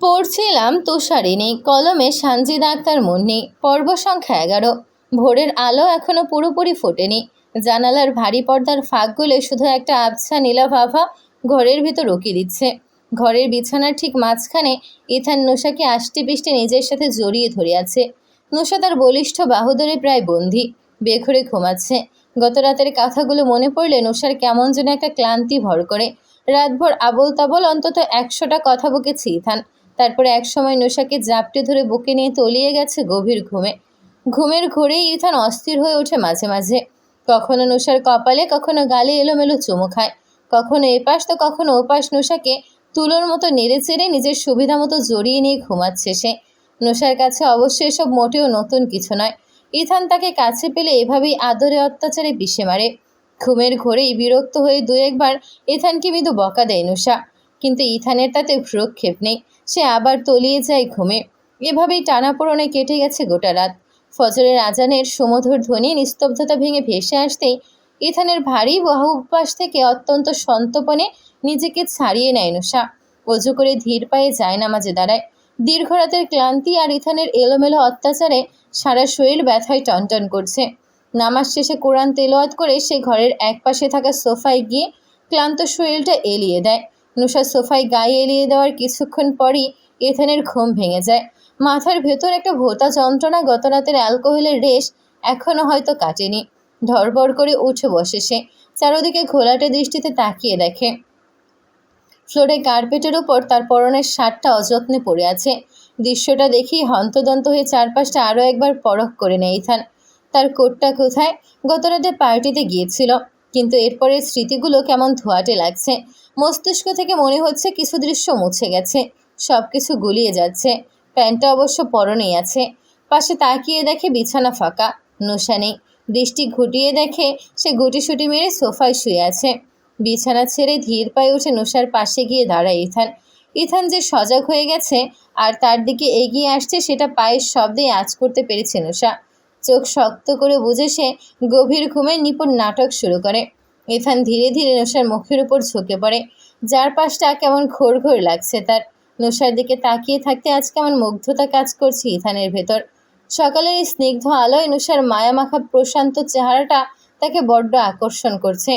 পড়ছিলাম তুষারিণী, কলমে সানজিদা আক্তার মুন্নি। পর্ব সংখ্যা 11। ভোরের আলো এখনো পুরোপুরি ফোটেনি। জানালার ভারী পর্দার ফাঁকগুলো শুধু একটা আবছা নীলাভ আভা ঘরের ভিতর উকি দিচ্ছে। ঘরের বিছানার ঠিক মাঝখানে ইথান নুষাকে আষ্টে পিষ্টে নিজের সাথে জড়িয়ে ধরে আছে। নুষা তার বলিষ্ঠ বাহু ধরে প্রায় বন্দী, বেঘরে ঘুমাচ্ছে। গত রাতের কথাগুলো মনে পড়লে নুষার কেমন যেন একটা ক্লান্তি ভর করে। রাতভর আবোল তাবোল অন্তত 100টা কথা বকেছে ইথান। তারপরে একসময় নুষাকে জাপটে ধরে বুকে নিয়ে তলিয়ে গেছে গভীর ঘুমে। ঘুমের ঘোরেই ইথান অস্থির হয়ে ওঠে মাঝে মাঝে। কখনো নুষার কপালে, কখনো গালে এলোমেলো চুমু খায়, কখনো এপাশ তো কখনো ওপাশ নুষাকে তুলোর মতো নেড়ে চেড়ে নিজের সুবিধা মতো জড়িয়ে নিয়ে ঘুমাচ্ছে সে। নুষার কাছে অবশ্য এসব মোটেও নতুন কিছু নয়। ইথান তাকে কাছে পেলে এভাবেই আদরে অত্যাচারে পিষে মারে। ঘুমের ঘোরেই বিরক্ত হয়ে দু একবার ইথানকে মৃদু বকা দেয় নুষা, কিন্তু ইথানের তাতে ভ্রুক্ষেপ নেই। সে আবার তলিয়ে যায় ঘুমে। এভাবেই টানাপোড়েনে কেটে গেছে গোটা রাত। ফজরের আজানের সুমধুর ধ্বনি নিস্তব্ধতা ভেঙে ভেসে আসতেই ইথানের ভারী বাহু পাশ থেকে অত্যন্ত সন্তর্পণে নিজেকে ছাড়িয়ে নেয় নুষা। অজু করে ধীর পায়ে যায় নামাজে দাঁড়ায়। দীর্ঘ রাতের ক্লান্তি আর ইথানের এলোমেলো অত্যাচারে সারা শরীর ব্যথায় টনটন করছে। নামাজ শেষে কোরআন তেলাওয়াত করে সে ঘরের একপাশে থাকা সোফায় গিয়ে ক্লান্ত শরীরটা এলিয়ে দেয়। নুষা সোফায় গায়ে এলিয়ে দেওয়ার কিছুক্ষণ পরই ইথানের ঘুম ভেঙে যায়। মাথার ভেতর একটা ভোঁতা যন্ত্রণা, গত রাতের অ্যালকোহলের রেশ এখনো হয়তো কাটেনি। ধড়বড় করে উঠে বসে সে, চারদিকে ঘোলাটে দৃষ্টিতে তাকিয়ে দেখে ফ্লোরে কার্পেটের উপর তার পরনের শার্টটা অযত্নে পড়ে আছে। দৃশ্যটা দেখেই হন্তদন্ত হয়ে চারপাশটা আরও একবার পরখ করে নেয় ইথান। তার কোটটা কোথায়? গত রাতে পার্টিতে গিয়েছিল, কিন্তু এরপরের স্মৃতিগুলো কেমন ধোঁয়াটে লাগছে। মস্তিষ্ক থেকে মনে হচ্ছে কিছু দৃশ্য মুছে গেছে, সব কিছু গুলিয়ে যাচ্ছে। প্যান্টটা অবশ্য পরনেই আছে। পাশে তাকিয়ে দেখে বিছানা ফাঁকা, নুষা নেই। দৃষ্টি ঘুটিয়ে দেখে সে গুটিসুটি মেরে সোফায় শুয়ে আছে। বিছানা ছেড়ে ধীর পায়ে উঠে নুষার পাশে গিয়ে দাঁড়ায় ইথান। ইথান যে সজাগ হয়ে গেছে আর তার দিকে এগিয়ে আসছে সেটা পায়ের শব্দেই আঁচ করতে পেরেছে নুষা। চোখ শক্ত করে বুঝে সে গভীর ঘুমের নিপুণ নাটক শুরু করে। ইথান ধীরে ধীরে নুষার মুখের উপর ঝুঁকে পড়ে। যার পাশটা কেমন ঘোর ঘোর লাগছে তার। নুষার দিকে তাকিয়ে থাকতে আজ কেমন মুগ্ধতা কাজ করছে ইথানের ভেতর। সকালের এই স্নিগ্ধ আলোয় নুষার মায়ামাখা প্রশান্ত চেহারাটা তাকে বড্ড আকর্ষণ করছে।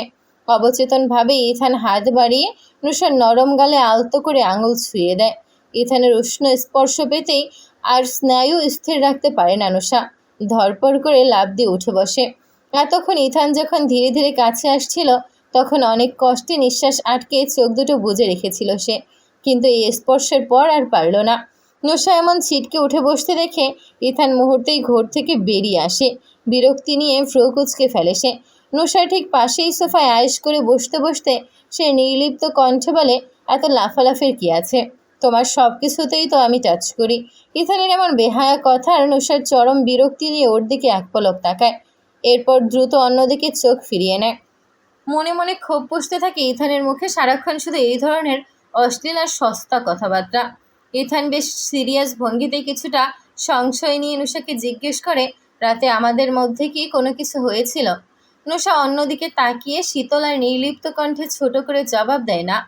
অবচেতনভাবে ইথান হাত বাড়িয়ে নুষার নরম গালে আলতো করে আঙুল ছুঁয়ে দেয়। ইথানের উষ্ণ স্পর্শ পেতেই আর স্নায়ু স্থির রাখতে পারে না নুষা। ধরপড় করে লাফ দিয়ে উঠে বসে। এতক্ষণ ইথান যখন ধীরে ধীরে কাছে আসছিল তখন অনেক কষ্টে নিঃশ্বাস আটকে চোখ দুটো বুজে রেখেছিল সে, কিন্তু এই স্পর্শের পর আর পারল না। নুষা এমন ছিটকে উঠে বসতে দেখে ইথান মুহূর্তেই ঘর থেকে বেরিয়ে আসে। বিরক্তি নিয়ে ভ্রু কুঁচকে ফেলে সে। নুষার ঠিক পাশেই সোফায় আয়েশ করে বসতে বসতে সে নির্লিপ্ত কণ্ঠে বলে, এত লাফালাফির কি আছে? তোমার সব কিছুতেই তো আমি টাচ করি। ইথানের এমন বেহায়া কথা আর নুষার চরম বিরক্তি নিয়ে ওর দিকে এক পলক তাকায়, এরপর দ্রুত অন্যদিকে চোখ ফিরিয়ে নেয়। মনে মনে ক্ষোভ পুষতে থাকে ইথানের মুখে সারাক্ষণ শুধু এই ধরনের অশ্লীল আর সস্তা কথাবার্তা। ইথান বেশ সিরিয়াস ভঙ্গিতে কিছুটা সংশয় নিয়ে নুষাকে জিজ্ঞেস করে, রাতে আমাদের মধ্যে কি কোনো কিছু হয়েছিল? নুষা অন্যদিকে তাকিয়ে শীতল আর নির্লিপ্ত কণ্ঠে ছোট করে জবাব দেয়, না।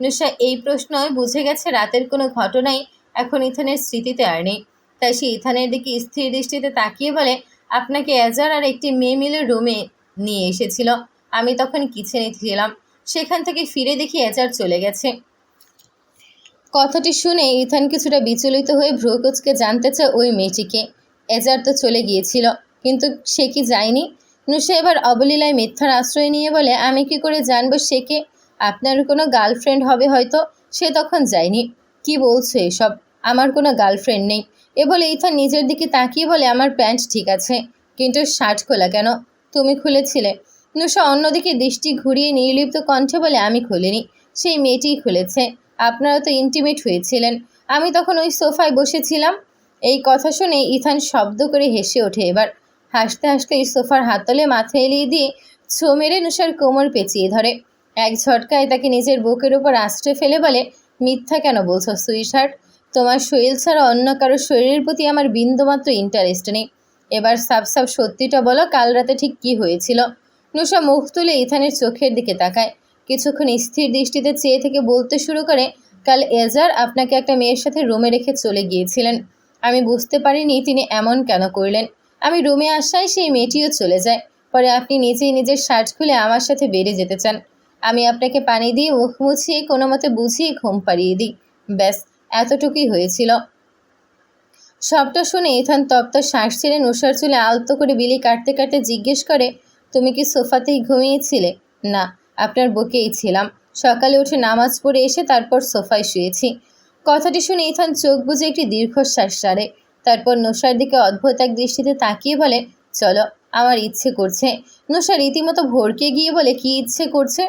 নুষা এই প্রশ্নই বুঝে গেছে রাতের কোনো ঘটনাই এখন ইথানের স্মৃতিতে আর নেই। তাই সে ইথানের দিকে স্থির দৃষ্টিতে তাকিয়ে বলে, আপনাকে এজার আর একটি মেয়ে মিলে রুমে নিয়ে এসেছিল। আমি তখন কিচেনে ছিলাম, সেখান থেকে ফিরে দেখি এজার চলে গেছে। কথাটি শুনে ইথান কিছুটা বিচলিত হয়ে ভ্রু কুঁচকে জানতে চায় ওই মেয়েটিকে। এজার তো চলে গিয়েছিল, কিন্তু সে কি যায়নি? নুষা এবার অবলীলায় মিথ্যার আশ্রয় নিয়ে বলে, আমি কি করে জানবো সে কে? আপনার কোনো গার্লফ্রেন্ড হবে হয়তো, সে তখন যায়নি। কি বলছো এসব? আমার কোনো গার্লফ্রেন্ড নেই। এ বলে ইথান নিজের দিকে তাকিয়ে বলে, আমার প্যান্ট ঠিক আছে, কিন্তু শার্ট খোলা কেন? তুমি খুলেছিলে। নুষা অন্যদিকে দৃষ্টি ঘুরিয়ে নির্লিপ্ত কণ্ঠে বলে, আমি খুলিনি, সেই মেয়েটিই খুলেছে। আপনারা তো ইন্টিমেট হয়েছিলেন, আমি তখন ওই সোফায় বসেছিলাম। এই কথা শুনে ইথান শব্দ করে হেসে ওঠে এবার। হাসতে হাসতে সোফার হাতলে মাথা এলিয়ে দিয়ে ছো মেরে নুষার কোমর পেঁচিয়ে ধরে। এক ঝটকায় তাকে নিজের বুকের উপর আশ্রয় ফেলে বলে, মিথ্যা কেন বলছো সুইটহার্ট? তোমার শরীর ছাড়া অন্য কারো শরীরের প্রতি আমার বিন্দুমাত্র ইন্টারেস্ট নেই। এবার সাফ সাফ সত্যিটা বলো, কাল রাতে ঠিক কী হয়েছিল? নুষা মুখ তুলে ইথানের চোখের দিকে তাকায়, কিছুক্ষণ স্থির দৃষ্টিতে চেয়ে থেকে বলতে শুরু করে, কাল এজার আপনাকে একটা মেয়ের সাথে রুমে রেখে চলে গিয়েছিলেন। আমি বুঝতে পারিনি তিনি এমন কেন করলেন। আমি রুমে আসায় সেই মেয়েটিও চলে যায়। পরে আপনি নিজেই নিজের শার্ট খুলে আমার সাথে বেরিয়ে যেতে চান। আমি আপনাকে পানি দিয়ে মুখ মুছিয়ে কোনো মতে বুঝিয়ে ঘুম পাড়িয়ে দিই। ব্যাস, এতটুকুই হয়েছিল। সবটা শুনে ইথান তপ্ত শ্বাস ছেড়ে নুশার চুলে আলতো করে বিলি কাটতে কাটতে জিজ্ঞেস করে, তুমি কি সোফাতেই ঘুমিয়েছিলে? না, আপনার বুকেই ছিলাম। সকালে উঠে নামাজ পড়ে এসে তারপর সোফায় শুয়েছি। কথাটি শুনে ইথান চোখ বুজে একটি দীর্ঘশ্বাস ছাড়ে। তারপর নুশার দিকে অদ্ভুত এক দৃষ্টিতে তাকিয়ে বলে, চলো, আমার ইচ্ছে করছে। নুশা রীতিমতো ভড়কে গিয়ে বলে, কি ইচ্ছে করছে?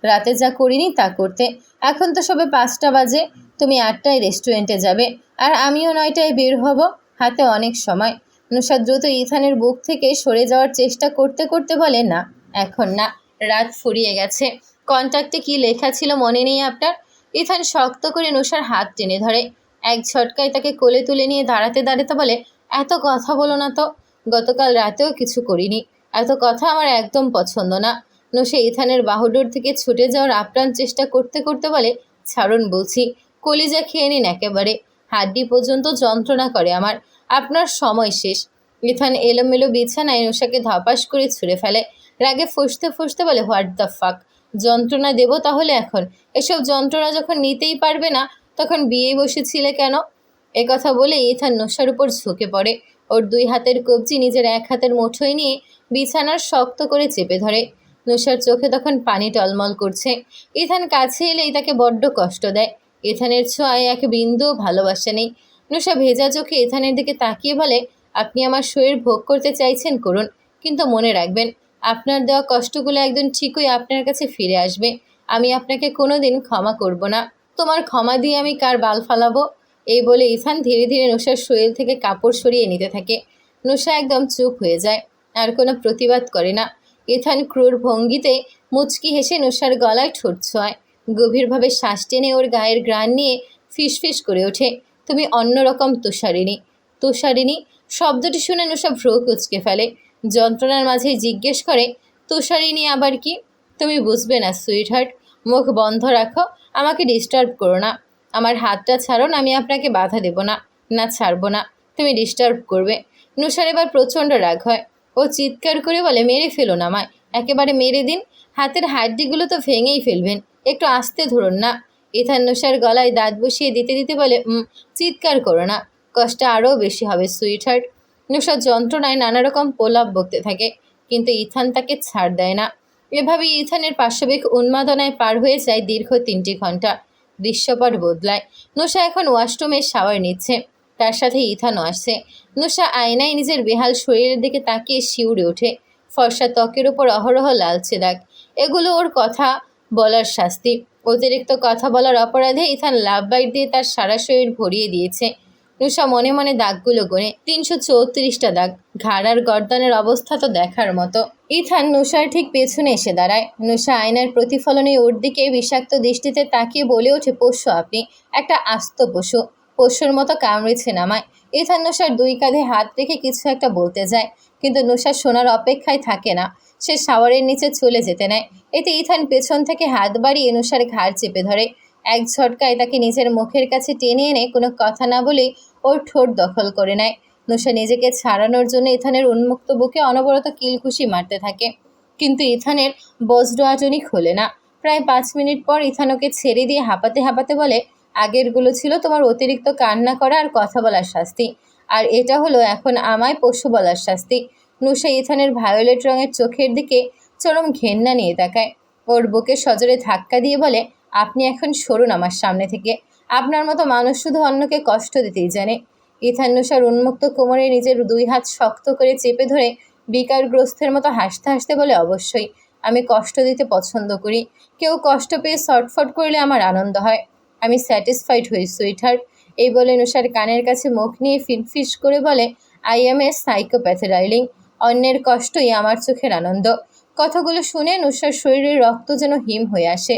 রাতে যা করিনি তা করতে। এখন তো সবে 5টা বাজে। তুমি 8টায় রেস্টুরেন্টে যাবে, আর আমিও 9টায় বের হব। হাতে অনেক সময়। নুশা দ্রুত ইথানের বুক থেকে সরে যাওয়ার চেষ্টা করতে করতে বলে, না, এখন না, রাত ফুরিয়ে গেছে। কন্ট্রাক্টে কি লেখা ছিল মনে নেই আপনার? ইথান শক্ত করে নুশার হাত টেনে ধরে। এক ঝটকায় তাকে কোলে তুলে নিয়ে দাঁড়াতে দাঁড়াতে বলে, এত কথা বলো না তো। গতকাল রাতেও কিছু করিনি। এত কথা আমার একদম পছন্দ না। নুশা ইথানের বাহুডোর থেকে ছুটে যাওয়ার আপ্রাণ চেষ্টা করতে করতে বলে, ছাড়ুন বলছি, কলিজা খেয়ে নিন একেবারে। হাড্ডি পর্যন্ত যন্ত্রণা করে আমার। আপনার সময় শেষ। ইথান এলোমেলো বিছানায় নুশাকে ধপাস করে ছুঁড়ে ফেলে। রাগে ফুঁসতে ফুঁসতে বলে, হোয়াট দ্য ফাক? যন্ত্রণা দেব তাহলে এখন? এসব যন্ত্রণা যখন নিতেই পারবে না, তখন বিয়ে বসেছিলে কেন? কথা বলে ইথান নুশার উপর ঝুঁকে পড়ে। ওর 2 হাতের কবজি নিজের 1 হাতের মুঠোয় নিয়ে বিছানার শক্ত করে চেপে ধরে। নুশার চোখে তখন পানি টলমল করছে। ইথান কাছে এলেই তাকে বড্ড কষ্ট দেয়। ইথানের ছোঁয়ায় এক বিন্দুও ভালোবাসা নেই। নুশা ভেজা চোখে ইথানের দিকে তাকিয়ে বলে, আপনি আমার শরীর ভোগ করতে চাইছেন করুন, কিন্তু মনে রাখবেন, আপনার দেওয়া কষ্টগুলো একদিন ঠিকই আপনার কাছে ফিরে আসবে। আমি আপনাকে কোনোদিন ক্ষমা করব না। তোমার ক্ষমা দিয়ে আমি কার বাল ফালাবো? এই বলে ইথান ধীরে ধীরে নুশার শরীর থেকে কাপড় সরিয়ে নিতে থাকে। নুশা একদম চুপ হয়ে যায়, আর কোনো প্রতিবাদ করে না। ইথান ক্রূর ভঙ্গিতে মুচকি হেসে নুশার গলায় ঠোঁট ছোঁয়। গভীরভাবে শ্বাস টেনে ওর গায়ের ঘ্রাণ নিয়ে ফিসফিস করে ওঠে, তুমি অন্যরকম তুষারিণী। তুষারিণী শব্দটি শুনে নুশা ভ্রু কুঁচকে ফেলে। যন্ত্রণার মাঝেই জিজ্ঞেস করে, তুষারিণী আবার কি? তুমি বুঝবে না সুইট হার্ট। মুখ বন্ধ রাখো, আমাকে ডিস্টার্ব করো না। আমার হাতটা ছাড়ুন, আমি আপনাকে বাধা দেব না। না, ছাড়বো না। তুমি ডিস্টার্ব করবে। নুশার এবার প্রচণ্ড রাগ হয়। ও চিৎকার করে বলে, মেরে ফেলুন আমায়, একেবারে মেরে দিন। হাতের হাড্ডিগুলো তো ভেঙেই ফেলবেন, একটু আস্তে ধরুন না। ইথান নুশার গলায় দাঁত বসিয়ে দিতে দিতে বলে, চিৎকার করো না, কষ্ট আরও বেশি হবে সুইট হার্ট। নুশা যন্ত্রণায় নানা রকম প্রলাপ বকতে থাকে, কিন্তু ইথান তাকে ছাড় দেয় না। এভাবেই ইথানের পাশবিক উন্মাদনায় পার হয়ে যায় দীর্ঘ 3টি ঘন্টা। দৃশ্যপট বদলায়। নুশা এখন ওয়াশরুমে শাওয়ার নিচ্ছে, তার সাথে ইথানও আসছে। নুশা আয়নায় নিজের বেহাল শরীরের দিকে তাকিয়ে শিউরে ওঠে। ফর্সা ত্বকের উপর অহরহ লালচে দাগ। এগুলো ওর কথা বলার শাস্তি। অতিরিক্ত কথা বলার অপরাধে ইথান লাভ বাইট দিয়ে তার সারা শরীর ভরিয়ে দিয়েছে। নুশা মনে মনে দাগগুলো গোনে, 334টা দাগ। ঘাড় আর গর্দানের অবস্থা তো দেখার মতো। ইথান নুশার ঠিক পেছনে এসে দাঁড়ায়। নুশা আয়নার প্রতিফলনে ওর দিকে বিষাক্ত দৃষ্টিতে তাকিয়ে বলে ওঠে, পশু আপনি, একটা আস্ত পশু। পশুর মতো কামড়েছেন আমায়। ইথান নুশার 2 কাঁধে হাত রেখে কিছু একটা বলতে যায়, কিন্তু নুশা শোনার অপেক্ষায় থাকে না। সে শাওয়ারের নিচে চলে যেতে নেয়। এতে ইথান পেছন থেকে হাত বাড়িয়ে নুশার ঘাড় চেপে ধরে। এক ঝটকায় তাকে নিজের মুখের কাছে টেনে এনে কোনো কথা না বলেই ওর ঠোঁট দখল করে নেয়। নুশা নিজেকে ছাড়ানোর জন্য ইথানের উন্মুক্ত বুকে অনবরত কিলঘুষি মারতে থাকে, কিন্তু ইথানের বজ্র আটনি খোলে না। প্রায় 5 মিনিট পর ইথান ওকে ছেড়ে দিয়ে হাঁপাতে হাঁপাতে বলে, আগেরগুলো ছিল তোমার অতিরিক্ত কান্না করা আর কথা বলার শাস্তি, আর এটা হলো এখন আমায় পশু বলার শাস্তি। নুশা ইথানের ভায়োলেট রঙের চোখের দিকে চরম ঘেন্না নিয়ে তাকায়। ওর বুকে সজোরে ধাক্কা দিয়ে বলে, আপনি এখন সরুন আমার সামনে থেকে। আপনার মতো মানুষ শুধু অন্যকে কষ্ট দিতেই জানে। ইথান নুশার উন্মুক্ত কোমরে নিজের 2 হাত শক্ত করে চেপে ধরে বিকারগ্রস্তের মতো হাসতে হাসতে বলে, অবশ্যই আমি কষ্ট দিতে পছন্দ করি। কেউ কষ্ট পেয়ে শর্টফট করলে আমার আনন্দ হয়। আমি স্যাটিসফাইড হই সুইটহার্ট। এই বলে নুশার কানের কাছে মুখ নিয়ে ফিনফিস করে বলে, I M A psychopath darling. অন্যের কষ্টই আমার চোখের আনন্দ। কথাগুলো শুনে নুশার শরীরের রক্ত যেন হিম হয়ে আসে।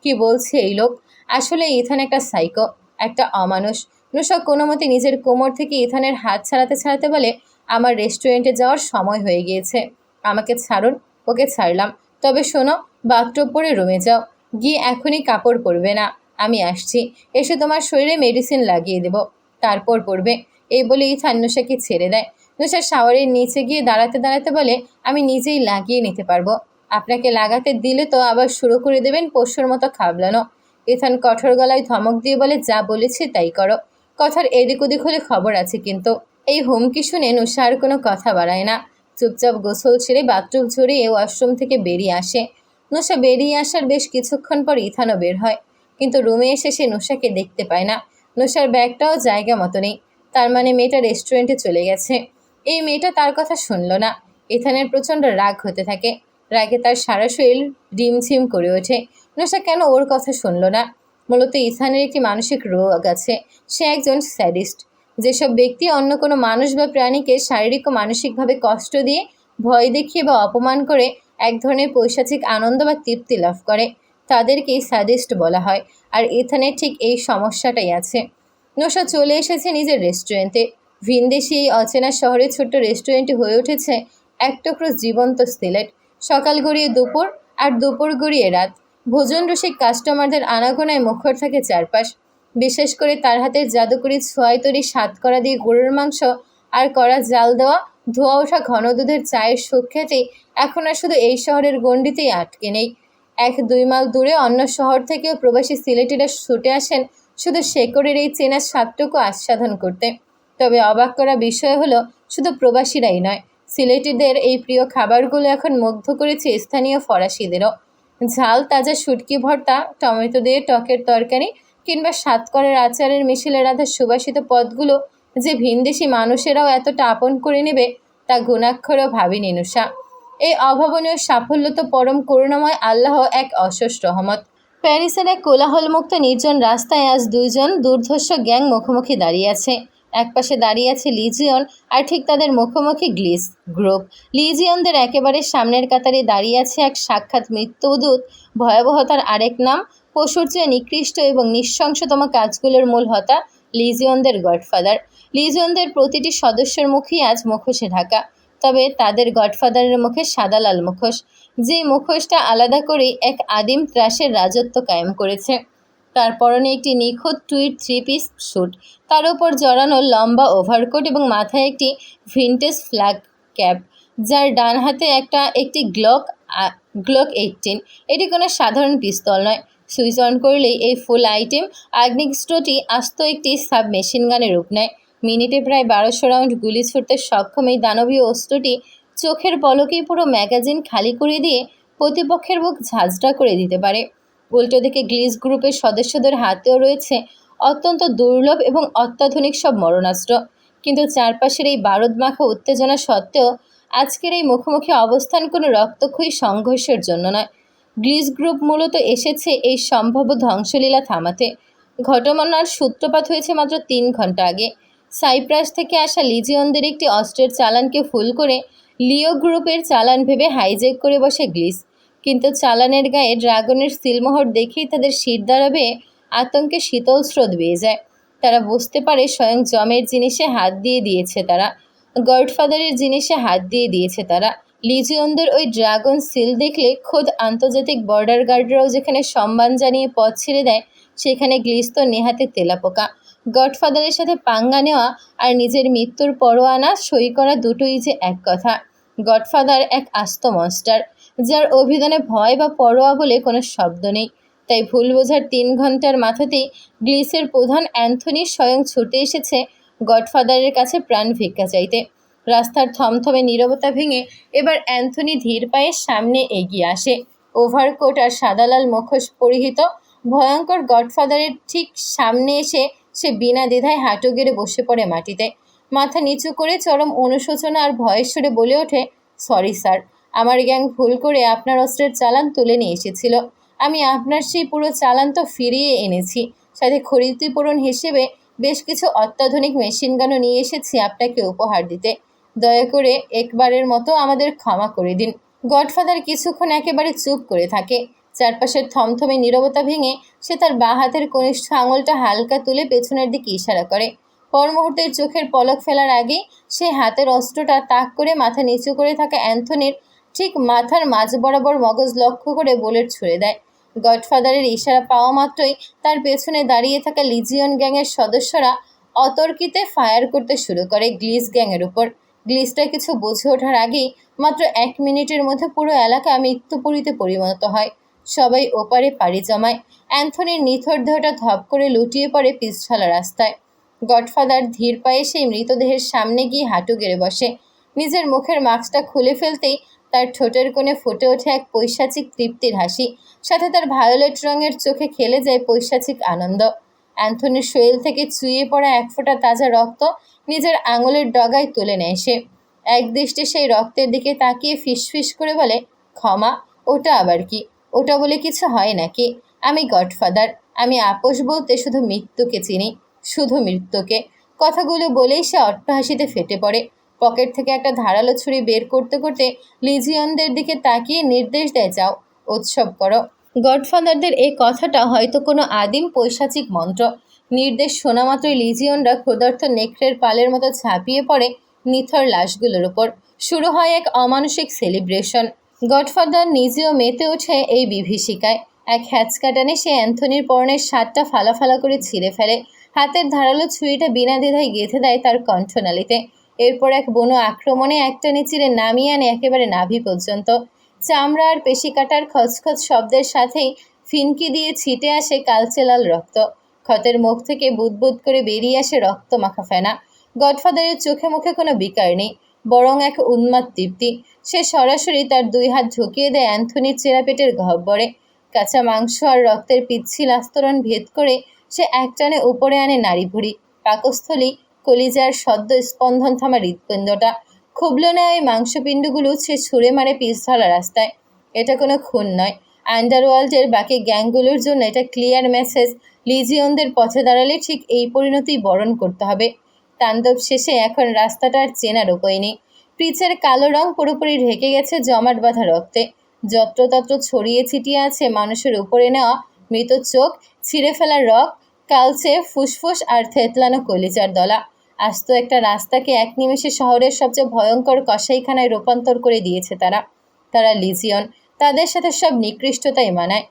কি বলছে এই লোক? আসলে ইথান একটা সাইকো, একটা অমানুষ। নুশা কোনো মতে নিজের কোমর থেকে ইথানের হাত ছাড়াতে ছাড়াতে বলে, আমার রেস্টুরেন্টে যাওয়ার সময় হয়ে গিয়েছে, আমাকে ছাড়ুন। ওকে ছাড়লাম, তবে শোনো, বাথটব পরে রুমে যাও, গিয়ে এখনই কাপড় পরবে না, আমি আসছি, এসে তোমার শরীরে মেডিসিন লাগিয়ে দেব, তারপর পড়বে। এই বলে ইথান নুষাকে ছেড়ে দেয়। নুষা শাওয়ারের নিচে গিয়ে দাঁড়াতে দাঁড়াতে বলে, আমি নিজেই লাগিয়ে নিতে পারবো, আপনাকে লাগাতে দিলে তো আবার শুরু করে দেবেন পশুর মতো খাবলানো। ইথান কঠোর গলায় ধমক দিয়ে বলে, যা বলেছি তাই করো, কথার এদিক ওদিক হলে খবর আছে কিন্তু। এই হুমকি শুনে নুষা আর কোনো কথা বাড়ায় না, চুপচাপ গোসল ছেড়ে বাথরুম ছড়িয়ে ওয়াশরুম থেকে বেরিয়ে আসে। নুষা বেরিয়ে আসার বেশ কিছুক্ষণ পর ইথানও বের হয়, কিন্তু রুমে এসে সে নুষাকে দেখতে পায় না। নুষার ব্যাগটাও জায়গা মতো নেই, তার মানে মেয়েটা রেস্টুরেন্টে চলে গেছে। এই মেয়েটা তার কথা শুনল না। ইথানের প্রচণ্ড রাগ হতে থাকে, রাগে তার সারা শরীর রিমঝিম করে ওঠে। নুষা কেন ওর কথা শুনল না? মূলত ইথানের একটি মানসিক রোগ আছে, সে একজন স্যাডিস্ট। যেসব ব্যক্তি অন্য কোনো মানুষ বা প্রাণীকে শারীরিক ও মানসিকভাবে কষ্ট দিয়ে, ভয় দেখিয়ে বা অপমান করে এক ধরনের পৈশাচিক আনন্দ বা তৃপ্তি লাভ করে, তাদেরকেই স্যাডিস্ট বলা হয়। আর ইথানের ঠিক এই সমস্যাটাই আছে। নুষা চলে এসেছে নিজের রেস্টুরেন্টে। ভিনদেশি এই অচেনা শহরের ছোট্ট রেস্টুরেন্টে হয়ে উঠেছে এক টুকরো জীবন্ত সিলেট। সকাল গড়িয়ে দুপুর, আর দুপুর গড়িয়ে রাত। ভোজন রসিক কাস্টমারদের আনাগোনায় মুখর থাকে চারপাশ। বিশেষ করে তার হাতের জাদুকরি ছোঁয়ায় তৈরি সাতকড়া দিয়ে গরুর মাংস আর কড়া জাল দেওয়া ধোয়া ওঠা ঘন দুধের চায়ের সুখ্যাতি এখন আর শুধু এই শহরের গণ্ডিতেই আটকে নেই। 1-2 মাইল দূরে অন্য শহর থেকেও প্রবাসী সিলেটিরা ছুটে আসেন শুধু শেকড়ের এই চেনা স্বাদটুকু আস্বাদন করতে। তবে অবাক করা বিষয় হলো, শুধু প্রবাসীরাই নয়, সিলেটিদের এই প্রিয় খাবারগুলো এখন মুগ্ধ করেছে স্থানীয় ফরাসিদেরও। ঝাল তাজা শুটকি ভর্তা, টমেটো দিয়ে টকের তরকারি কিংবা সাতকড়ার আচারের মিশেলে রাধা সুবাসিত পদগুলো যে ভিনদেশি মানুষেরাও এতটা আপন করে নেবে, তা গুণাক্ষরও ভাবেনি নুষা। এই অভাবনীয় সাফল্য তো পরম করুণাময় আল্লাহ এক অশেষ রহমত। প্যারিসের এক কোলাহলমুক্ত নির্জন রাস্তায় আজ দুইজন দুর্ধর্ষ গ্যাং মুখোমুখি দাঁড়িয়ে আছে। একপাশে দাঁড়িয়ে আছে লিজিয়ন, আর ঠিক তাদের মুখোমুখি গ্লিস গ্রুপ। লিজিয়নদের একেবারে সামনের কাতারে দাঁড়িয়ে আছে এক সাক্ষাৎ মৃত্যুদূত। ভয়াবহতার আরেক নাম, পশুর চেয়ে নিকৃষ্ট এবং নৃশংসতম কাজগুলোর মূল হতা লিজিয়নদের গডফাদার। লিজিয়নদের প্রতিটি সদস্যের মুখেই আজ মুখোশে ঢাকা, তবে তাদের গডফাদারের মুখে সাদা লাল মুখোশ, যে মুখোশটা আলাদা করেই এক আদিম ত্রাসের রাজত্ব কায়েম করেছে। তার পরনে একটি নিখুঁত টুইড 3 পিস স্যুট, তার উপর জড়ানো লম্বা ওভারকোট এবং মাথায় একটি ভিনটেজ ফ্ল্যাগ ক্যাপ, যার ডান হাতে একটি গ্লক 18। এটি কোনো সাধারণ পিস্তল নয়। সুইচ অন করলেই এই ফুল আইটেম আগ্নেয়াস্ত্রটি আস্ত একটি সাব মেশিন গানে রূপ নেয়। মিনিটে প্রায় 1200 রাউন্ড গুলি ছুড়তে সক্ষম এই দানবীয় অস্ত্রটি চোখের পলকেই পুরো ম্যাগাজিন খালি করে দিয়ে প্রতিপক্ষের বুক ঝাঁঝরা করে দিতে পারে। উল্টো দিকে গ্লিস গ্রুপের সদস্যদের হাতেও রয়েছে অত্যন্ত দুর্লভ এবং অত্যাধুনিক সব মরণাস্ত্র। কিন্তু চারপাশের এই বারুদমাখা উত্তেজনা সত্ত্বেও আজকের এই মুখোমুখি অবস্থান কোনো রক্তক্ষয়ী সংঘর্ষের জন্য নয়। গ্লিস গ্রুপ মূলত এসেছে এই সম্ভাব্য ধ্বংসলীলা থামাতে। ঘটনার সূত্রপাত হয়েছে মাত্র 3 ঘন্টা আগে। সাইপ্রাস থেকে আসা লিজিয়নদের একটি অস্ত্রের চালানকে ফুল করে লিও গ্রুপের চালান ভেবে হাইজ্যাক করে বসে গ্লিস। কিন্তু চালানের গায়ে ড্রাগনের সিলমোহর দেখেই তাদের শিরদাঁড়া বেয়ে আতঙ্কে শীতল স্রোত বেয়ে যায়। তারা বুঝতে পারে স্বয়ং জমের জিনিসে হাত দিয়ে দিয়েছে তারা, গডফাদারের জিনিসে হাত দিয়ে দিয়েছে তারা। লিজিয়নদের ওই ড্রাগন সিল দেখলে খোদ আন্তর্জাতিক বর্ডার গার্ডরাও যেখানে সম্মান জানিয়ে পথ ছেড়ে দেয়, সেখানে গ্লিস তো নেহাতে তেলাপোকা। গডফাদারের সাথে পাঙ্গা নেওয়া আর নিজের মৃত্যুর পরোয়া না সই করা দুটোই যে এক কথা। গডফাদার এক আস্ত মনস্টার, যার অভিধানে ভয় বা পরোয়া বলে কোনো শব্দ নেই। তাই ভুল বোঝার 3 ঘন্টার মাথাতেই গ্লিসের প্রধান অ্যান্থনি স্বয়ং ছুটে এসেছে গডফাদারের কাছে প্রাণ ভিক্ষা চাইতে। রাস্তার থমথমে নীরবতা ভেঙে এবার অ্যান্থনি ধীর পায়ে সামনে এগিয়ে আসে। ওভারকোট আর সাদা লাল মুখোশ পরিহিত ভয়ঙ্কর গডফাদারের ঠিক সামনে এসে সে বিনা দ্বিধায় হাঁটু গেড়ে বসে পড়ে মাটিতে। মাথা নিচু করে চরম অনুশোচনা আর ভয়ের সুরে বলে ওঠে, সরি স্যার, আমার গ্যাং ভুল করে আপনার অস্ত্রের চালান তুলে নিয়ে এসেছিল। আমি আপনার সেই পুরো চালান তো ফিরিয়ে এনেছি, সাথে ক্ষতিপূরণ হিসেবে বেশ কিছু অত্যাধুনিক মেশিনগানও নিয়ে এসেছি আপনাকে উপহার দিতে। দয়া করে একবারের মতো আমাদের ক্ষমা করে দিন। গডফাদার কিছুক্ষণ একেবারে চুপ করে থাকে। চারপাশের থমথমে নীরবতা ভেঙে সে তার বাঁ হাতের কনিষ্ঠ আঙুলটা হালকা তুলে পেছনের দিকে ইশারা করে। পর মুহূর্তের চোখের পলক ফেলার আগেই সে হাতের অস্ত্রটা তাক করে মাথা নিচু করে থাকা অ্যান্থনির ঠিক মাথার মাঝ বরাবর মগজ লক্ষ্য করে বুলেট ছুড়ে দেয়। গডফাদারের ইশারা পাওয়া মাত্রই তার পেছনে দাঁড়িয়ে থাকা লিজিয়ন গ্যাংয়ের সদস্যরা অতর্কিতে ফায়ার করতে শুরু করে গ্লিস গ্যাংয়ের উপর। গ্লিসটা কিছু বুঝে ওঠার আগেই মাত্র 1 মিনিটের মধ্যে পুরো এলাকা মৃত্যুপুরীতে পরিণত হয়। সবাই ওপারে পাড়ি জমায়। অ্যান্থনির নিথর দেহটা ধপ করে লুটিয়ে পড়ে পিছঢালা রাস্তায়। গডফাদার ধীর পায়ে সেই মৃতদেহের সামনে গিয়ে হাঁটু গেড়ে বসে। নিজের মুখের মাস্কটা খুলে ফেলতেই তার ঠোঁটের কোণে ফুটে ওঠে এক পৈশাচিক তৃপ্তির হাসি, সাথে তার ভায়োলেট রঙের চোখে খেলে যায় পৈশাচিক আনন্দ। অ্যান্থনির শরীর থেকে চুইয়ে পড়া এক ফোঁটা তাজা রক্ত নিজের আঙুলের ডগায় তুলে নেয় সে। একদৃষ্টে সেই রক্তের দিকে তাকিয়ে ফিসফিস করে বলে, ক্ষমা? ওটা আবার কি? ওটা বলে কিছু হয় নাকি? আমি গডফাদার। আমি আপোষ বলতে শুধু মৃত্যুকে চিনি, শুধু মৃত্যুকে। কথাগুলো বলেই সে অট্টহাসিতে ফেটে পড়ে। পকেট থেকে একটা ধারালো ছুরি বের করতে করতে লিজিয়নদের দিকে তাকিয়ে নির্দেশ দেয়, যাও, উৎসব করো। গডফাদারদের এই কথাটা হয়তো কোনো আদিম পৈশাচিক মন্ত্র। নির্দেশ শোনা মাত্রই লিজিয়নরা ক্ষুধার্ত নেকড়ের পালের মতো ঝাঁপিয়ে পড়ে নিথর লাশগুলোর উপর। শুরু হয় এক অমানসিক সেলিব্রেশন। গডফাদার নিজেও মেতে ওঠে এই বিভীষিকায়। এক হ্যাচকা টানে সে অ্যান্থনির পরনের শার্টটা ফালা করে ছিঁড়ে ফেলে। হাতের ধারালো ছুরিটা বিনা দ্বিধায় গেঁথে দেয় তার কণ্ঠনালীতে। এরপর এক বুনো আক্রমণে একটানে চিরে নামিয়ে আনে একেবারে নাভি পর্যন্ত। চামড়া আর পেশি কাটার খচখচ শব্দের সাথেই ফিনকি দিয়ে ছিটে আসে কালচে লাল রক্ত। ক্ষতের মুখ থেকে বুদবুদ করে বেরিয়ে আসে রক্ত মাখা ফেনা। গডফাদারের চোখে মুখে কোনো বিকার নেই, বরং এক উন্মাদ তৃপ্তি। সে সরাসরি তার 2 হাত ঢুকিয়ে দেয় অ্যান্থনির চেরা পেটের গহ্বরে। কাঁচা মাংস আর রক্তের পিচ্ছিল আস্তরণ ভেদ করে সে একটানে উপরে আনে নাড়িভুড়ি, পাকস্থলী, কলিজার সদ্য স্পন্দন থামা হৃৎপিণ্ডটা। খুবলো না ওই মাংসপিণ্ডগুলো সে ছুঁড়ে মারে পিছঢালা রাস্তায়। এটা কোনো খুন নয়। আন্ডারওয়ার্ল্ডের বাকি গ্যাংগুলোর জন্য এটা ক্লিয়ার মেসেজ, লিজিয়নদের পথে দাঁড়ালে ঠিক এই পরিণতি বরণ করতে হবে। তাণ্ডব শেষে এখন রাস্তাটার চেনার উপায় নেই। পিচের কালো রং পুরোপুরি ঢেকে গেছে জমাট বাঁধা রক্তে। যত্রতত্র ছড়িয়ে ছিটিয়ে আছে মানুষের উপরে নেওয়া মৃত চোখ, ছিঁড়ে ফেলা রক, কালচে ফুসফুস আর থেতলানো কলিজার দলা। আস্ত একটা রাস্তাকে এক নিমেষে শহরের সবচেয়ে ভয়ঙ্কর কসাইখানায় রূপান্তর করে দিয়েছে তারা লিজিয়ন। তাদের সাথে সব নিকৃষ্টতাই মানায়।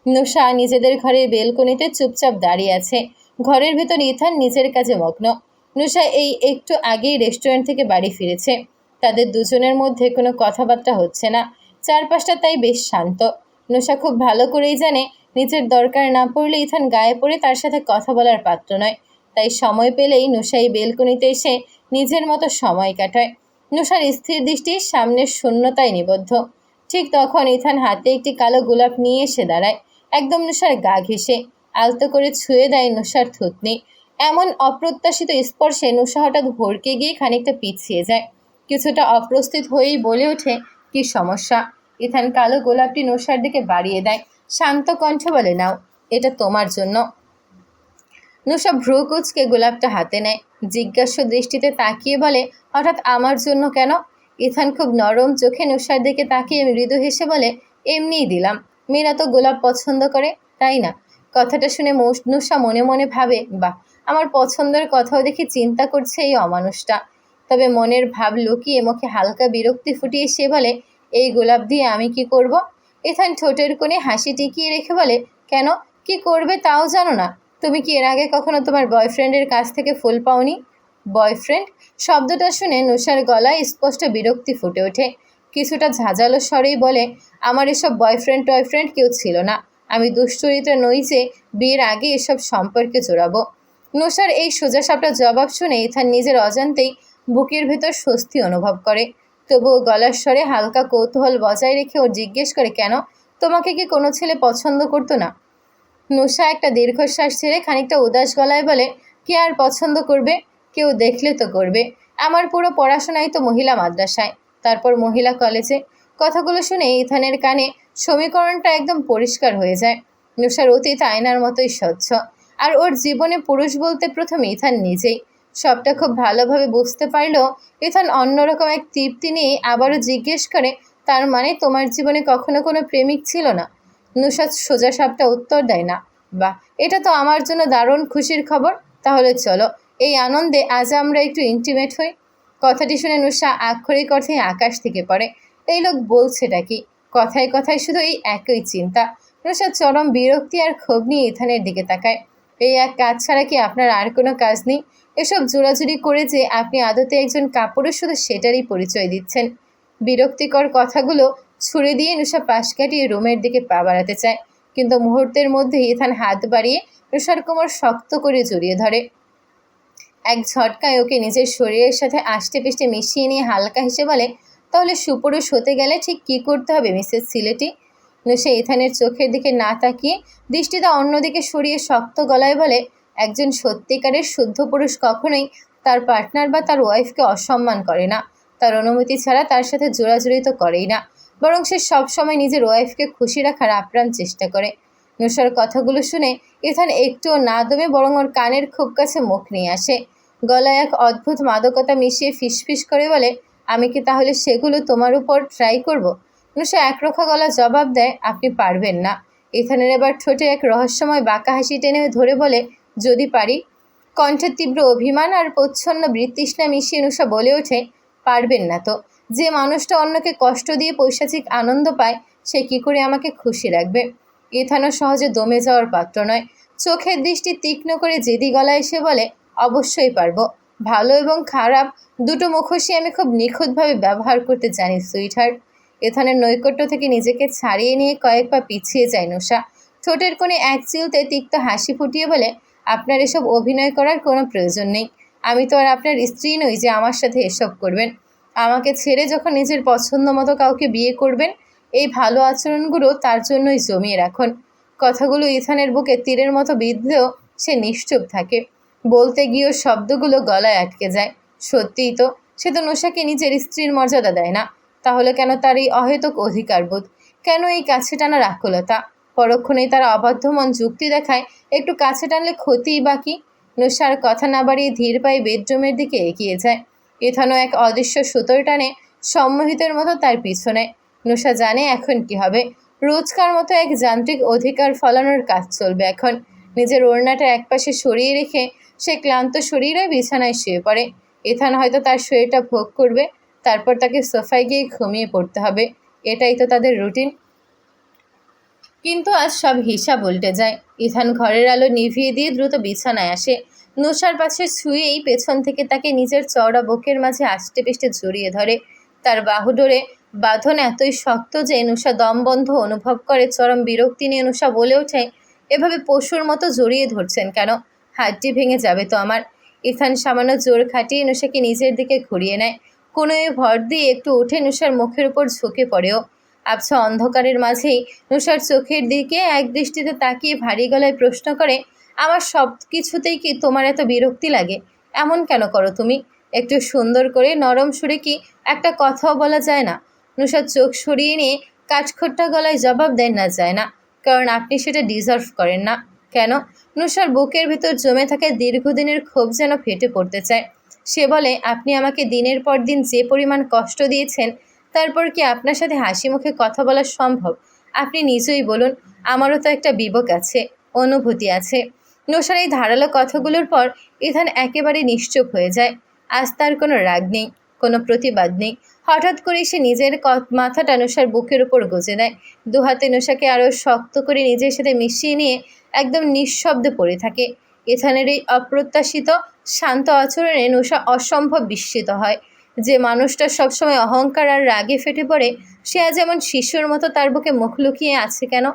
নুসা নিজেদের ঘরের বেলকনিতে চুপচাপ দাঁড়িয়ে আছে। ঘরের ভেতর ইথান নিজের কাজে মগ্ন। নুসা এই একটু আগেই রেস্টুরেন্ট থেকে বাড়ি ফিরেছে। তাদের দুজনের মধ্যে কোনো কথাবার্তা হচ্ছে না। চারপাশটা তাই বেশ শান্ত। নুসা খুব ভালো করেই জানে নিজের দরকার না পড়লে ইথান গায়ে পড়ে তার সাথে কথা বলার পাত্র নয়। তাই সময় পেলেই নুসা এই বেলকনিতে এসে নিজের মতো সময় কাটায়। নুসার স্থির দৃষ্টি সামনের শূন্যতায় নিবদ্ধ। ঠিক তখন ইথান হাতে একটি কালো গোলাপ নিয়ে এসে দাঁড়ায়, একদম নুসার গা ঘেঁষে। আলতো করে ছুঁয়ে দেয় নুসার থুতনি। এমন অপ্রত্যাশিত স্পর্শে নুসা হঠাৎ ভড়কে গিয়ে খানিকটা পিছিয়ে যায়। কিছুটা অপ্রস্তুত হয়েই বলে ওঠে, কি সমস্যা? ইথান কালো গোলাপটি নুসার দিকে বাড়িয়ে দেয়। শান্ত কণ্ঠে বলে, নাও, এটা তোমার জন্য। নুসা ভ্রু কুঁচকে গোলাপটা হাতে নেয়। জিজ্ঞাসু দৃষ্টিতে তাকিয়ে বলে, হঠাৎ আমার জন্য কেন? ইথান খুব নরম চোখে নুসার দিকে তাকিয়ে মৃদু হেসে বলে, এমনিই দিলাম। মেয়েরা তো গোলাপ পছন্দ করে, তাই না? কথাটা শুনে নুসা মনে মনে ভাবে, বাহ, আমার পছন্দের কথাও দেখি চিন্তা করছে এই অমানুষটা। তবে মনের ভাব লুকিয়ে মুখে হালকা বিরক্তি ফুটিয়ে সে বলে, এই গোলাপ দিয়ে আমি কি করব? ইথান ঠোঁটের কোণে হাসি টিকিয়ে রেখে বলে, কেন, কি করবে তাও জানো না? তুমি কি এর আগে কখনো তোমার বয়ফ্রেন্ডের কাছ থেকে ফুল পাওনি? বয়ফ্রেন্ড শব্দটা শুনে নুসার গলায় স্পষ্ট বিরক্তি ফুটে ওঠে। কিছুটা ঝাঁঝালো স্বরেই বলে, আমার এসব বয়ফ্রেন্ড কেউ ছিল না। আমি দুশ্চরিত্রা নই যে বিয়ের আগে এসব সম্পর্কে জড়াবো। নুসার এই সোজাসাপটা জবাব শুনে ইথান নিজের অজান্তেই বুকের ভেতর স্বস্তি অনুভব করে। তবুও গলার স্বরে হালকা কৌতূহল বজায় রেখে ও জিজ্ঞেস করে, কেন, তোমাকে কি কোনো ছেলে পছন্দ করতো না? নুসা একটা দীর্ঘশ্বাস ছেড়ে খানিকটা উদাস গলায় বলে, কে আর পছন্দ করবে? কেউ দেখলে তো করবে। আমার পুরো পড়াশোনাই তো মহিলা মাদ্রাসায়, তারপর মহিলা কলেজে। কথাগুলো শুনে ইথানের কানে সমীকরণটা একদম পরিষ্কার হয়ে যায়। নুসার অতীত আয়নার মতোই স্বচ্ছ। আর ওর জীবনে পুরুষ বলতে প্রথম ইথান নিজেই। সবটা খুব ভালোভাবে বুঝতে পারলেও ইথান অন্যরকম এক তৃপ্তি নিয়ে আবারও জিজ্ঞেস করে, তার মানে তোমার জীবনে কখনো কোনো প্রেমিক ছিল না? নুসা সোজা সাপটা উত্তর দেয়, না। বাহ, এটা তো আমার জন্য দারুণ খুশির খবর। তাহলে চলো, এই আনন্দে আজ আমরা একটু ইন্টিমেট হই। কথাটি শুনে নুসা আক্ষরিক অর্থে আকাশ থেকে পড়ে। এই লোক বলছেটা কি? কথায় কথায় শুধু এই একই চিন্তা। নুসা চরম বিরক্তি আর ক্ষোভ নিয়ে ইথানের দিকে তাকায়। এই এক কাজ ছাড়া কি আপনার আর কোনো কাজ নেই? এসব জোরাজুরি করে যে আপনি আদতে একজন কাপুরুষ শুধু সেটারই পরিচয় দিচ্ছেন। বিরক্তিকর কথাগুলো ছুড়ে দিয়ে নুসা পাশ কাটিয়ে রুমের দিকে পা বাড়াতে চায়, কিন্তু মুহূর্তের মধ্যে ইথান হাত বাড়িয়ে নুসার কোমর শক্ত করে জড়িয়ে ধরে। এক ঝটকায় ওকে নিজের শরীরের সাথে আষ্টে পিষ্টে মিশিয়ে নিয়ে হালকা হেসে বলে, তাহলে সুপুরুষ হতে গেলে ঠিক কী করতে হবে মিসেস সিলেটি? নুসা ইথানের চোখের দিকে না তাকিয়ে দৃষ্টিটা অন্যদিকে সরিয়ে শক্ত গলায় বলে, একজন সত্যিকারের শুদ্ধ পুরুষ কখনোই তার পার্টনার বা তার ওয়াইফকে অসম্মান করে না। তার অনুমতি ছাড়া তার সাথে জোড়াজুড়ি তো করেই না, বরং সে সবসময় নিজের ওয়াইফকে খুশি রাখার আপ্রাণ চেষ্টা করে। নুসার কথাগুলো শুনে ইথান একটুও না দমে বরং ওর কানের খুব কাছে মুখ নিয়ে আসে। গলায় এক অদ্ভুত মাদকতা মিশিয়ে ফিসফিস করে বলে, আমি কি তাহলে সেগুলো তোমার উপর ট্রাই করব? নুসা একরোখা গলা জবাব দেয়, আপনি পারবেন না। ইথানের এবার ঠোঁটে এক রহস্যময় বাঁকা হাসি টেনে ধরে বলে, যদি পারি। কণ্ঠের তীব্র অভিমান আর প্রচ্ছন্ন বৃত্তৃষ্ণা মিশিয়ে নুসা বলে ওঠে, পারবেন না তো? যে মানুষটা অন্যকে কষ্ট দিয়ে পৈশাচিক আনন্দ পায় সে কি করে আমাকে খুশি রাখবে? ইথানও সহজে দমে যাওয়ার পাত্র নয়। চোখের দৃষ্টি তীক্ষ্ণ করে জেদি গলায় এসে বলে, অবশ্যই পারবো। ভালো এবং খারাপ দুটো মুখোশই আমি খুব নিখুঁতভাবে ব্যবহার করতে জানি সুইটহার্ট। ইথানের নৈকট্য থেকে নিজেকে ছাড়িয়ে নিয়ে কয়েক পা পিছিয়ে যায় নুসা। ঠোঁটের কোণে এক চিলতে তিক্ত হাসি ফুটিয়ে বলে, আপনার এসব অভিনয় করার কোনো প্রয়োজন নেই। আমি তো আর আপনার স্ত্রী নই যে আমার সাথে এসব করবেন। আমাকে ছেড়ে যখন নিজের পছন্দ মতো কাউকে বিয়ে করবেন, এই ভালো আচরণগুলো তার জন্যই জমিয়ে রাখুন। কথাগুলো ইথানের বুকে তীরের মতো বিঁধলেও সে নিশ্চুপ থাকে। বলতে গিয়েও শব্দগুলো গলায় আটকে যায়। সত্যিই তো, সে তো নুসাকে নিজের স্ত্রীর মর্যাদা দেয় না। তাহলে কেন তার এই অহেতুক অধিকারবোধ? কেন এই কাছে টানার আকুলতা? পরক্ষণেই তারা অবাধ্য মন যুক্তি দেখায়, একটু কাছে টানলে ক্ষতিই বাকি। নুসার কথা না বাড়িয়ে ধীর পায়ে বেডরুমের দিকে এগিয়ে যায়। ইথানও এক অদৃশ্য সুতোর টানে সম্মোহিতের মতো তার পিছনে। নুসা জানে এখন কি হবে। রোজকার মতো এক যান্ত্রিক অধিকার ফলানোর কাজ চলবে এখন। নিজের ওড়নাটা একপাশে সরিয়ে রেখে সে ক্লান্ত শরীরে বিছানায় শুয়ে পড়ে। ইথান হয়তো তার শরীরটা ভোগ করবে, তারপর তাকে সোফায় গিয়ে ঘুমিয়ে পড়তে হবে। এটাই তো তাদের রুটিন। কিন্তু আজ সব হিসাব উল্টে যায়। ইথান ঘরের আলো নিভিয়ে দিয়ে দ্রুত বিছানায় আসে। নুসার পাশে শুয়েই পেছন থেকে তাকে নিজের চওড়া বুকের মাঝে আষ্টে পিষ্টে জড়িয়ে ধরে। তার বাহুডোরে বাঁধন এতই শক্ত যে নুসা দমবন্ধ অনুভব করে। চরম বিরক্তি নিয়ে নুসা বলে ওঠে, এভাবে পশুর মতো জড়িয়ে ধরছেন কেন? হাড্ডি ভেঙে যাবে তো আমার। ইথান সামান্য জোর খাটিয়ে নুসাকে নিজের দিকে ঘুরিয়ে নেয়। কোনোই ভর দিয়ে একটু উঠে নুসার মুখের উপর ঝুঁকে পড়েও। আবছা অন্ধকারের মাঝেই নুসার চোখের দিকে এক দৃষ্টিতে তাকিয়ে ভারী গলায় প্রশ্ন করে, আমার সব কিছুতেই কি তোমার এত বিরক্তি লাগে? এমন কেন করো তুমি? একটু সুন্দর করে নরম সুরে কি একটা কথাও বলা যায় না? নুসার চোখ সরিয়ে নিয়ে কাঠখোট্টা গলায় জবাব দেন, না যায় না, কারণ আপনি সেটা ডিজার্ভ করেন না। কেন? নুসার বুকের ভিতর জমে থাকা দীর্ঘদিনের ক্ষোভ যেন ফেটে পড়তে চায়। সে বলে, আপনি আমাকে দিনের পর দিন যে পরিমাণ কষ্ট দিয়েছেন, তারপর কি আপনার সাথে হাসি মুখে কথা বলা সম্ভব? আপনি নিজেই বলুন, আমারও তো একটা বিবেক আছে, অনুভূতি আছে। নুসার এই ধারালো কথাগুলোর পর ইথান একেবারে নিশ্চুপ হয়ে যায়। আজ তার কোনো রাগ নেই, কোনো প্রতিবাদ নেই। হঠাৎ করে সে নিজের মাথাটা নুসার বুকের উপর গুজে দেয়। দুহাতে নুসাকে আরও শক্ত করে নিজের সাথে মিশিয়ে নিয়ে একদম নিঃশব্দে পড়ে থাকে। ইথানের এই অপ্রত্যাশিত শান্ত আচরণে নুসা অসম্ভব বিস্মিত হয়। যে মানুষটা সবসময় অহংকার আর রাগে ফেটে পড়ে, সে আজ এমন শিশুর মতো তার বুকে মুখ লুকিয়ে আছে কেন?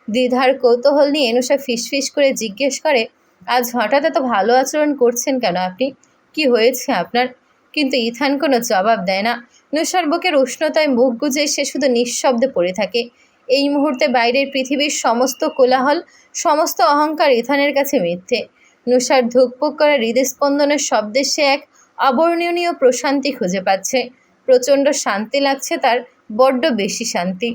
দ্বিধার কৌতূহল নিয়ে নুসা ফিসফিস করে জিজ্ঞেস করে, আজ হঠাৎ এত ভালো আচরণ করছেন কেন আপনি? কি হয়েছে আপনার? কিন্তু ইথান কোনো জবাব দেয় না। নুসার বুকের উষ্ণতায় মুখ গুজে সে শুধু নিঃশব্দে পড়ে থাকে। এই মুহূর্তে বাইরের পৃথিবীর সমস্ত কোলাহল, সমস্ত অহংকার ইথানের কাছে মিথ্যে। নুসার ধুকপুক করা হৃদস্পন্দনের শব্দে সে এক অবর্ণনীয় প্রশান্তি খুঁজে পাচ্ছে। প্রচণ্ড শান্তি লাগছে তার, বড্ড বেশি শান্তি।